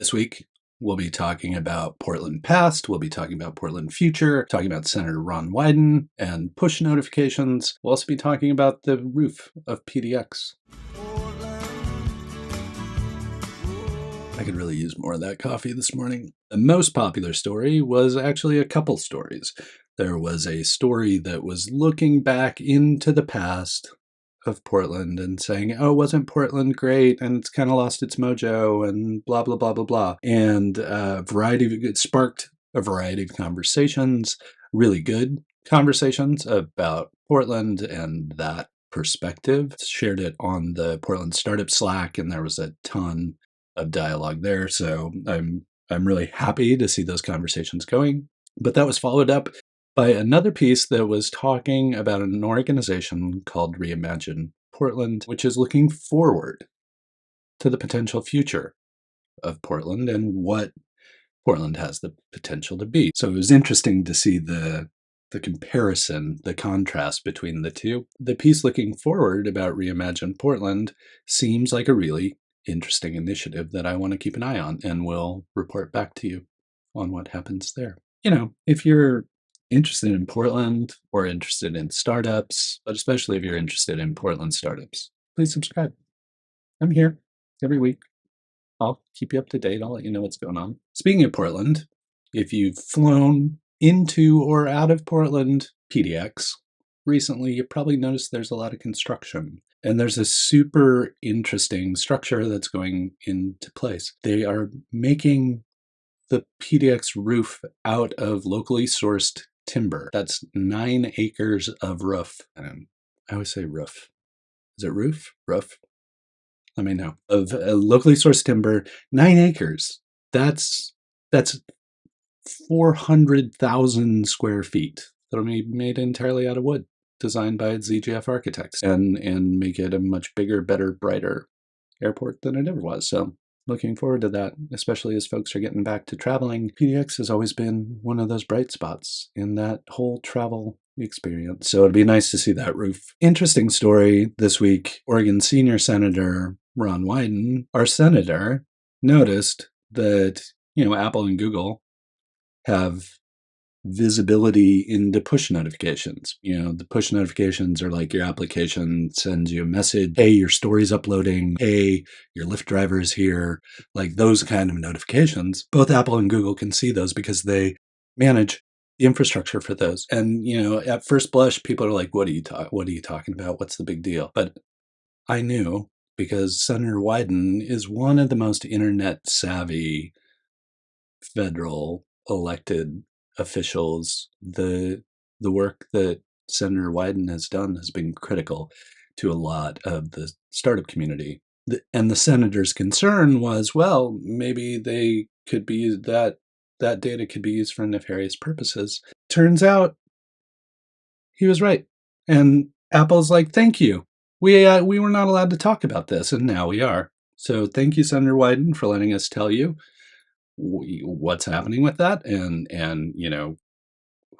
This week, we'll be talking about Portland past, we'll be talking about Portland future, talking about Senator Ron Wyden and push notifications. We'll also be talking about the roof of PDX. I could really use more of that coffee this morning. The most popular story was actually a couple stories. There was a story that was looking back into the past of Portland and saying, oh, wasn't Portland great? And it's kind of lost its mojo and blah, blah, blah, blah, blah. And it sparked a variety of conversations, really good conversations about Portland and that perspective. Shared it on the Portland Startup Slack, and there was a ton of dialogue there. So I'm really happy to see those conversations going. But that was followed up by another piece that was talking about an organization called Reimagine Portland, which is looking forward to the potential future of Portland and what Portland has the potential to be. So it was interesting to see the comparison, the contrast between the two. The piece looking forward about Reimagine Portland seems like a really interesting initiative that I want to keep an eye on, and will report back to you on what happens there. You know, if you're interested in Portland or interested in startups, but especially if you're interested in Portland startups, please subscribe. I'm here every week. I'll keep you up to date. I'll let you know what's going on. Speaking of Portland, if you've flown into or out of Portland PDX recently, you probably noticed there's a lot of construction. And there's a super interesting structure that's going into place. They are making the PDX roof out of locally sourced timber. That's 9 acres of roof. I always say roof. Is it roof? Roof? Let me know. Of locally sourced timber, 9 acres. That's 400,000 square feet that'll be made entirely out of wood, designed by ZGF architects, and make it a much bigger, better, brighter airport than it ever was. So looking forward to that, especially as folks are getting back to traveling. PDX has always been one of those bright spots in that whole travel experience. So it'd be nice to see that roof. Interesting story this week. Oregon Senior Senator Ron Wyden, our senator, noticed that, Apple and Google have visibility into push notifications. The push notifications are like your application sends you a message, hey, your story's uploading, hey, your Lyft driver is here, like those kind of notifications. Both Apple and Google can see those because they manage the infrastructure for those. And, at first blush, people are like, what are you talking about? What's the big deal? But I knew, because Senator Wyden is one of the most internet savvy federal elected officials. The work that Senator Wyden has done has been critical to a lot of the startup community. And the senator's concern was, well, maybe they could be used, that data could be used for nefarious purposes. Turns out he was right. And Apple's like, thank you. We were not allowed to talk about this, and now we are. So thank you, Senator Wyden, for letting us tell you what's happening with that, and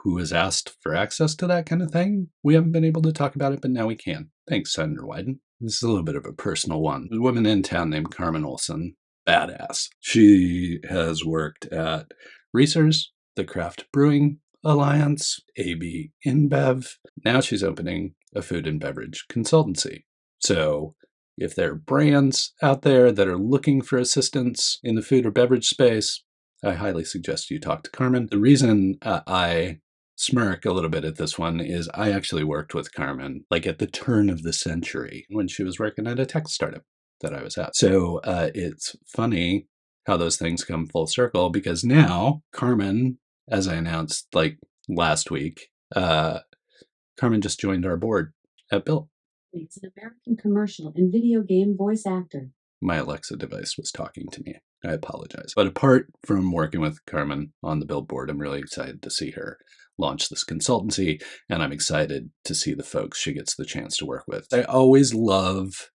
who has asked for access to that kind of thing. We haven't been able to talk about it, but now we can. Thanks, Senator Wyden. This is a little bit of a personal one. There's a woman in town named Carmen Olson. Badass. She has worked at Reese's, the Craft Brewing Alliance, AB InBev. Now she's opening a food and beverage consultancy. So if there are brands out there that are looking for assistance in the food or beverage space, I highly suggest you talk to Carmen. The reason I smirk a little bit at this one is I actually worked with Carmen like at the turn of the century when she was working at a tech startup that I was at. So it's funny how those things come full circle, because now Carmen, as I announced like last week, Carmen just joined our board at Built. It's an American commercial and video game voice actor. My Alexa device was talking to me. I apologize. But apart from working with Carmen on the Built board, I'm really excited to see her launch this consultancy, and I'm excited to see the folks she gets the chance to work with. I always love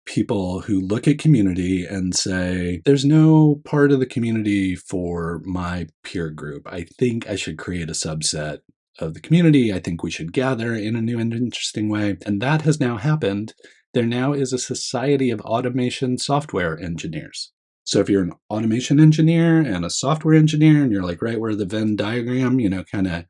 people who look at community and say, there's no part of the community for my peer group. I think I should create a subset of the community. I think we should gather in a new and interesting way. And that has now happened. There now is a society of automation software engineers. So if you're an automation engineer and a software engineer and you're like right where the Venn diagram, kind of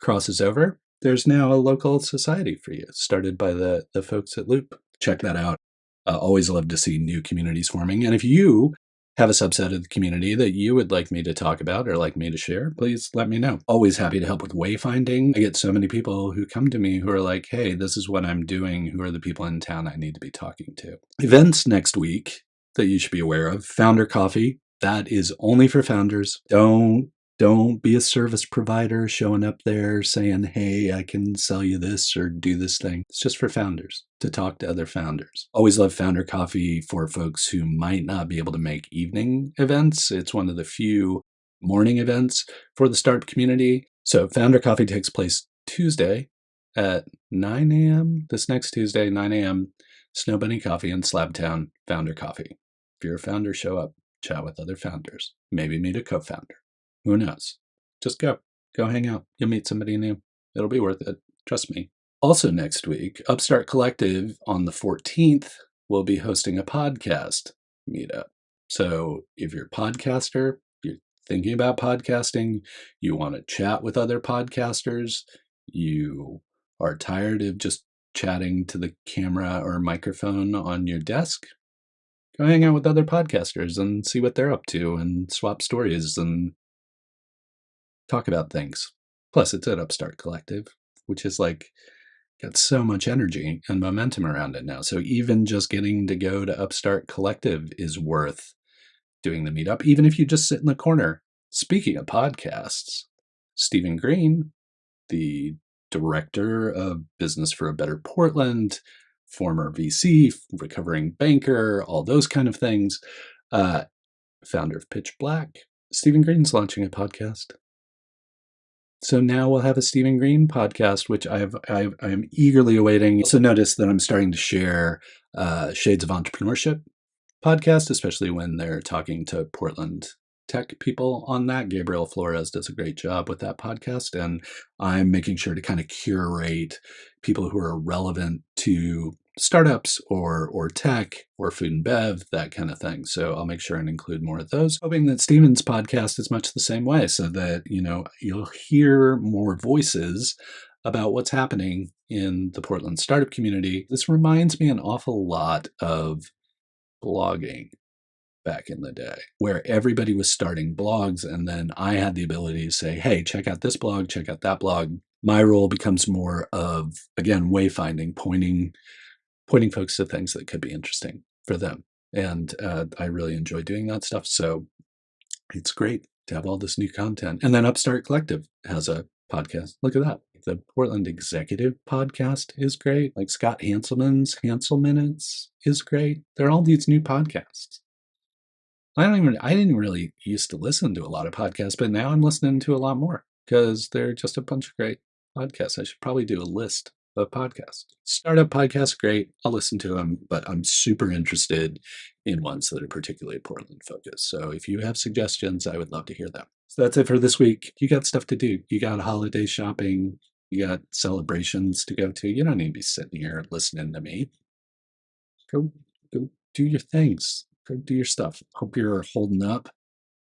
crosses over, there's now a local society for you, started by the folks at Loop. Check that out. Always love to see new communities forming. And if you have a subset of the community that you would like me to talk about or like me to share, please let me know. Always happy to help with wayfinding. I get so many people who come to me who are like, hey, this is what I'm doing. Who are the people in town I need to be talking to? Events next week that you should be aware of. Founder Coffee. That is only for founders. Don't be a service provider showing up there saying, hey, I can sell you this or do this thing. It's just for founders to talk to other founders. Always love Founder Coffee for folks who might not be able to make evening events. It's one of the few morning events for the startup community. So Founder Coffee takes place Tuesday at 9 a.m. This next Tuesday, 9 a.m. Snow Bunny Coffee in Slabtown, Founder Coffee. If you're a founder, show up, chat with other founders, maybe meet a co-founder. Who knows? Just go hang out. You'll meet somebody new. It'll be worth it. Trust me. Also next week, Upstart Collective on the 14th will be hosting a podcast meetup. So if you're a podcaster, you're thinking about podcasting, you want to chat with other podcasters, you are tired of just chatting to the camera or microphone on your desk, go hang out with other podcasters and see what they're up to and swap stories and talk about things. Plus, it's at Upstart Collective, which is like got so much energy and momentum around it now. So even just getting to go to Upstart Collective is worth doing the meetup, even if you just sit in the corner. Speaking of podcasts, Stephen Green, the director of Business for a Better Portland, former VC, recovering banker, all those kind of things, founder of Pitch Black, Stephen Green's launching a podcast. So now we'll have a Stephen Green podcast, which I am eagerly awaiting. Also notice that I'm starting to share Shades of Entrepreneurship podcast, especially when they're talking to Portland tech people on that. Gabriel Flores does a great job with that podcast, and I'm making sure to kind of curate people who are relevant to startups or tech or food and bev, that kind of thing. So I'll make sure and include more of those, hoping that Steven's podcast is much the same way, so that you'll hear more voices about what's happening in the Portland startup community. This reminds me an awful lot of blogging back in the day, where everybody was starting blogs, and then I had the ability to say, hey, check out this blog, check out that blog. My role becomes more of, again, wayfinding, pointing folks to things that could be interesting for them. And I really enjoy doing that stuff. So it's great to have all this new content. And then Upstart Collective has a podcast. Look at that. The Portland Executive podcast is great. Like Scott Hanselman's Hansel Minutes is great. There are all these new podcasts. I didn't really used to listen to a lot of podcasts, but now I'm listening to a lot more because they're just a bunch of great podcasts. I should probably do a list of podcasts. Startup podcasts, great. I'll listen to them, but I'm super interested in ones that are particularly Portland focused. So if you have suggestions, I would love to hear them. So that's it for this week. You got stuff to do. You got holiday shopping. You got celebrations to go to. You don't need to be sitting here listening to me. Go do your things. Go do your stuff. Hope you're holding up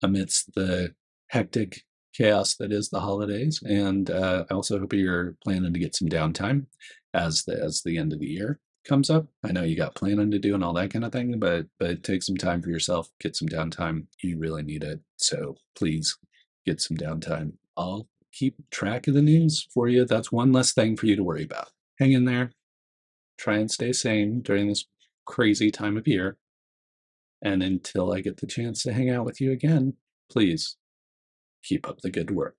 amidst the hectic chaos that is the holidays. And I also hope you're planning to get some downtime as the end of the year comes up. I know you got planning to do and all that kind of thing, but take some time for yourself, get some downtime. You really need it. So please get some downtime. I'll keep track of the news for you. That's one less thing for you to worry about. Hang in there. Try and stay sane during this crazy time of year. And until I get the chance to hang out with you again, please keep up the good work.